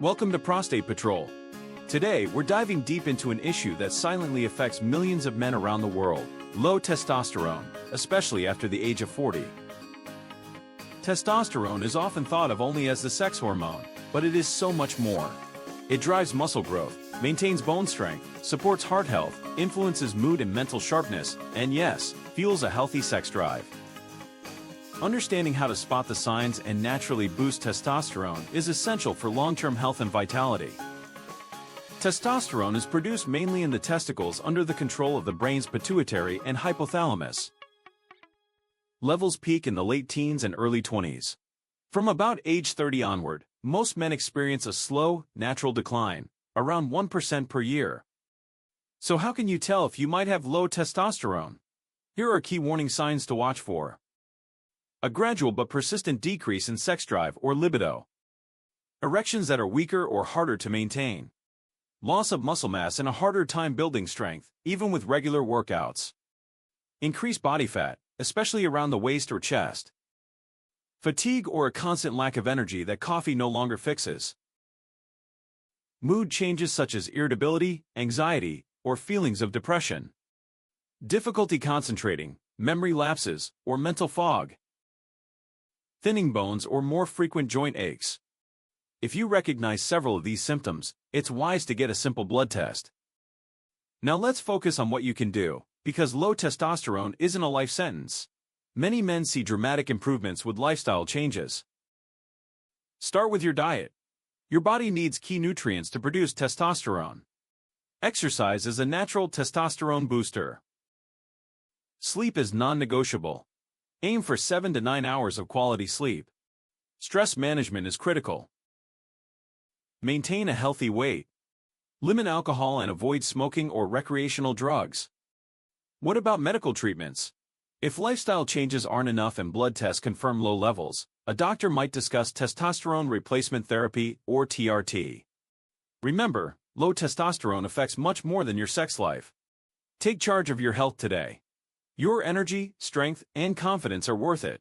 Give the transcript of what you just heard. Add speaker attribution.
Speaker 1: Welcome to Prostate Patrol. Today, we're diving deep into an issue that silently affects millions of men around the world: low testosterone, especially after the age of 40. Testosterone is often thought of only as the sex hormone, but it is so much more. It drives muscle growth, maintains bone strength, supports heart health, influences mood and mental sharpness, and yes, fuels a healthy sex drive. Understanding how to spot the signs and naturally boost testosterone is essential for long-term health and vitality. Testosterone is produced mainly in the testicles under the control of the brain's pituitary and hypothalamus. Levels peak in the late teens and early 20s. From about age 30 onward, most men experience a slow, natural decline, around 1% per year. So how can you tell if you might have low testosterone? Here are key warning signs to watch for. A gradual but persistent decrease in sex drive or libido. Erections that are weaker or harder to maintain. Loss of muscle mass and a harder time building strength, even with regular workouts. Increased body fat, especially around the waist or chest. Fatigue or a constant lack of energy that coffee no longer fixes. Mood changes such as irritability, anxiety, or feelings of depression. Difficulty concentrating, memory lapses, or mental fog. Thinning bones or more frequent joint aches. If you recognize several of these symptoms, it's wise to get a simple blood test. Now let's focus on what you can do, because low testosterone isn't a life sentence. Many men see dramatic improvements with lifestyle changes. Start with your diet. Your body needs key nutrients to produce testosterone. Exercise is a natural testosterone booster. Sleep is non-negotiable. Aim for 7 to 9 hours of quality sleep. Stress management is critical. Maintain a healthy weight. Limit alcohol and avoid smoking or recreational drugs. What about medical treatments? If lifestyle changes aren't enough and blood tests confirm low levels, a doctor might discuss testosterone replacement therapy or TRT. Remember, low testosterone affects much more than your sex life. Take charge of your health today. Your energy, strength, and confidence are worth it.